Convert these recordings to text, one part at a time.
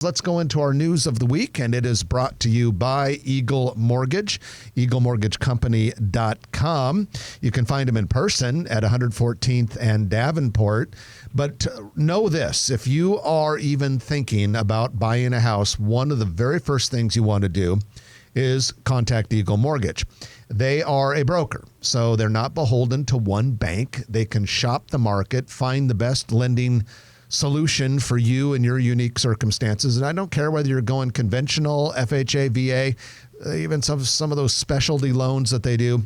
Let's go into our news of the week, and it is brought to you by Eagle Mortgage, eaglemortgagecompany.com. You can find them in person at 114th and Davenport. But know this, if you are even thinking about buying a house, one of the very first things you want to do is contact Eagle Mortgage. They are a broker, so they're not beholden to one bank. They can shop the market, find the best lending solution for you and your unique circumstances. And I don't care whether you're going conventional, FHA, VA, even some of those specialty loans that they do.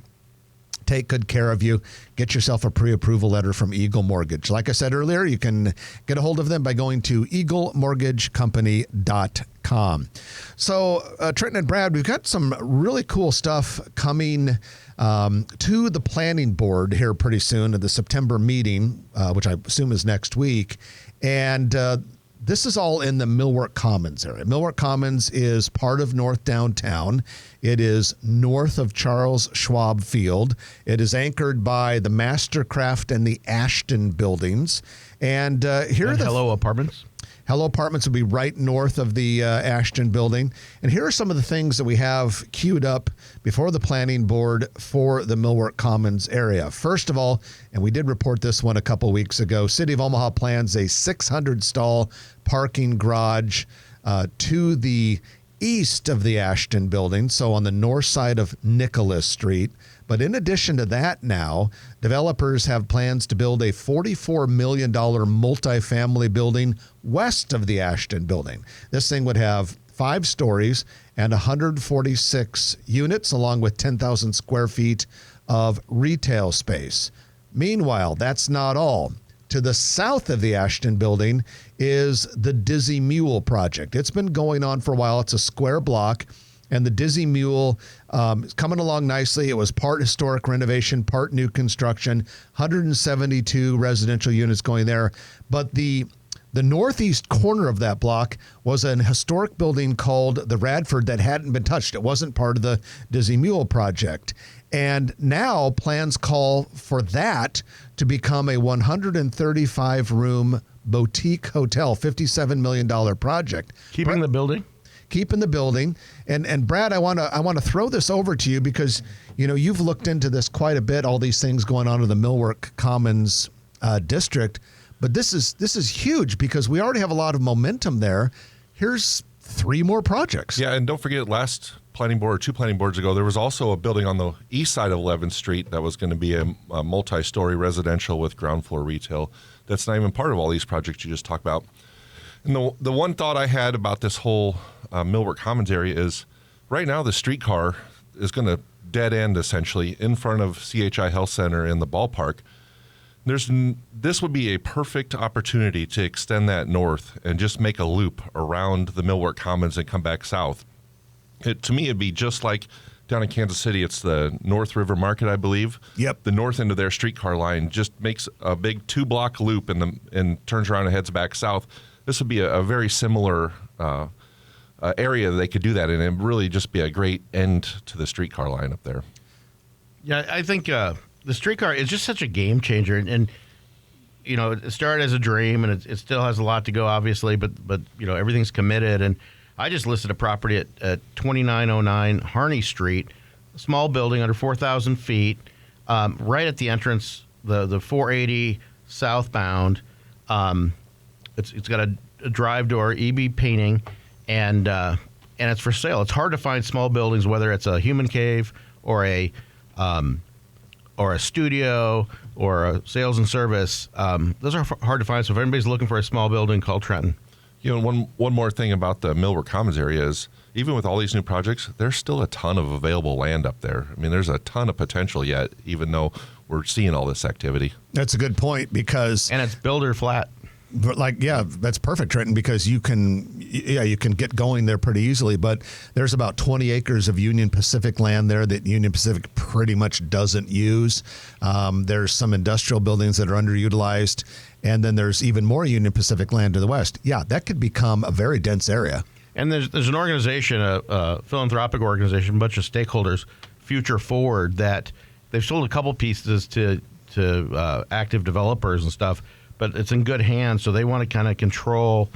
Take good care of you. Get yourself a pre-approval letter from Eagle Mortgage. Like I said earlier, you can get a hold of them by going to eaglemortgagecompany.com. So, Trenton and Brad, we've got some really cool stuff coming to the planning board here pretty soon at the September meeting, which I assume is next week. And this is all in the Millwork Commons area. Millwork Commons is part of North Downtown. It is north of Charles Schwab Field. It is anchored by the Mastercraft and the Ashton buildings. And here are the Hello Apartments. Hello Apartments will be right north of the Ashton building. And here are some of the things that we have queued up before the planning board for the Millwork Commons area. First of all, and we did report this one a couple weeks ago, City of Omaha plans a 600-stall parking garage to the east of the Ashton building, so on the north side of Nicholas Street. But in addition to that now, developers have plans to build a $44 million multifamily building west of the Ashton building. This thing would have 5 stories and 146 units, along with 10,000 square feet of retail space. Meanwhile, that's not all. To the south of the Ashton building is the Dizzy Mule project. It's been going on for a while. It's a square block. And the Dizzy Mule is coming along nicely. It was part historic renovation, part new construction, 172 residential units going there. But the northeast corner of that block was an historic building called the Radford that hadn't been touched. It wasn't part of the Dizzy Mule project. And now plans call for that to become a 135-room boutique hotel, $57 million project. Keeping the building? Keeping the building. And Brad, I want to throw this over to you because, you know, you've looked into this quite a bit, all these things going on in the Millwork Commons district. But this is huge because we already have a lot of momentum there. Here's 3 more projects. Yeah, and don't forget, last planning board, 2 planning boards ago, there was also a building on the east side of 11th Street that was going to be a multi-story residential with ground floor retail. That's not even part of all these projects you just talked about. And the one thought I had about this whole Millwork Commons area is right now the streetcar is going to dead end essentially in front of CHI Health Center in the ballpark. This would be a perfect opportunity to extend that north and just make a loop around the Millwork Commons and come back south. To me, it'd be just like down in Kansas City. It's the North River Market, I believe. Yep. The north end of their streetcar line just makes a big 2-block loop and turns around and heads back south. This would be a very similar area that they could do that in, and really just be a great end to the streetcar line up there. Yeah, I think the streetcar is just such a game changer, and you know, it started as a dream, and it still has a lot to go, obviously, but you know, everything's committed. And I just listed a property at 2909 Harney Street, a small building under 4,000 feet, right at the entrance, the 480 southbound. It's got a drive door, EB painting, and it's for sale. It's hard to find small buildings, whether it's a human cave or a studio or a sales and service. Those are hard to find. So if anybody's looking for a small building, call Trenton. You know, one more thing about the Millwork Commons area is even with all these new projects, there's still a ton of available land up there. I mean, there's a ton of potential yet, even though we're seeing all this activity. That's a good point because... And it's builder flat. But that's perfect, Trenton, because you can get going there pretty easily. But there's about 20 acres of Union Pacific land there that Union Pacific pretty much doesn't use. There's some industrial buildings that are underutilized, and then there's even more Union Pacific land to the west. Yeah, that could become a very dense area. And there's an organization, a philanthropic organization, a bunch of stakeholders, Future Forward, that they've sold a couple pieces to active developers and stuff. But it's in good hands, so they want to kind of control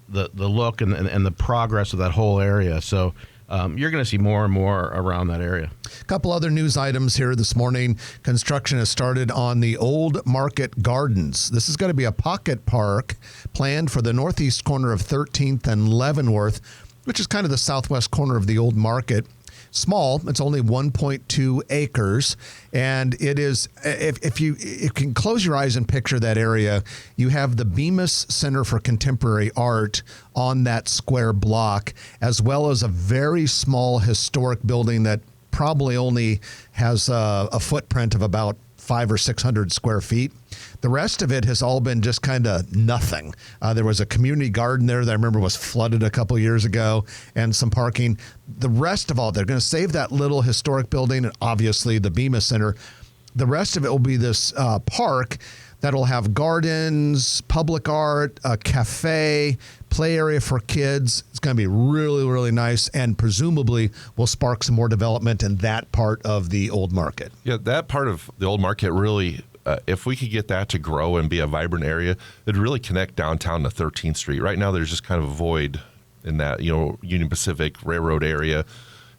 the look and the progress of that whole area. So you're going to see more and more around that area. A couple other news items here this morning. Construction has started on the Old Market Gardens. This is going to be a pocket park planned for the northeast corner of 13th and Leavenworth, which is kind of the southwest corner of the Old Market. Small, it's only 1.2 acres, and it is, if you can close your eyes and picture that area, you have the Bemis Center for Contemporary Art on that square block, as well as a very small historic building that probably only has a footprint of about 500 or 600 square feet. The rest of it has all been just kind of nothing. There was a community garden there that I remember was flooded a couple years ago, and some parking. The rest of all, they're going to save that little historic building and obviously the Bemis Center. The rest of it will be this park that'll have gardens, public art, a cafe, play area for kids. It's going to be really, really nice, and presumably will spark some more development in that part of the Old Market. Yeah, that part of the Old Market really, if we could get that to grow and be a vibrant area, it'd really connect downtown to 13th Street. Right now, there's just kind of a void in that, Union Pacific Railroad area.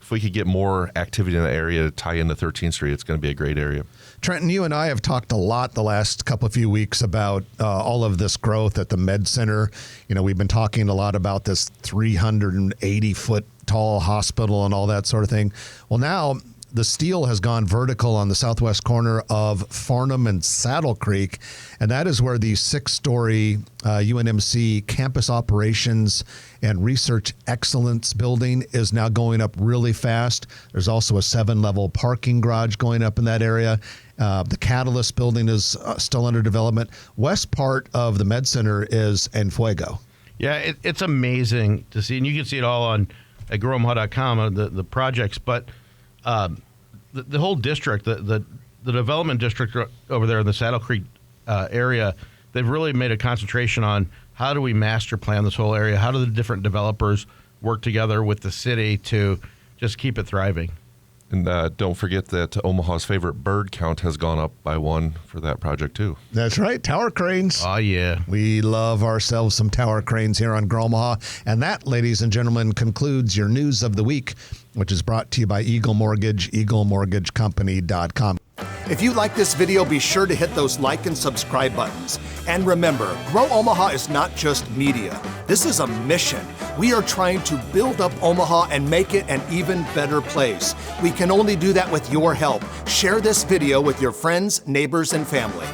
If we could get more activity in the area to tie into 13th Street, it's going to be a great area. Trenton, you and I have talked a lot the last few weeks about all of this growth at the Med Center. We've been talking a lot about this 380-foot tall hospital and all that sort of thing. Well, now the steel has gone vertical on the southwest corner of Farnham and Saddle Creek, and that is where the 6-story UNMC campus operations and research excellence building is now going up really fast. There's also a 7-level parking garage going up in that area. The Catalyst building is still under development. West part of the Med Center is Enfuego. Yeah, it's amazing to see, and you can see it all at growomaha.com, the projects, but the whole district, the development district over there in the Saddle Creek area, they've really made a concentration on how do we master plan this whole area? How do the different developers work together with the city to just keep it thriving? And don't forget that Omaha's favorite bird count has gone up by 1 for that project, too. That's right, tower cranes. Oh, yeah. We love ourselves some tower cranes here on Grow Omaha. And that, ladies and gentlemen, concludes your news of the week, which is brought to you by Eagle Mortgage, eaglemortgagecompany.com. If you like this video, be sure to hit those like and subscribe buttons. And remember, Grow Omaha is not just media. This is a mission. We are trying to build up Omaha and make it an even better place. We can only do that with your help. Share this video with your friends, neighbors, and family.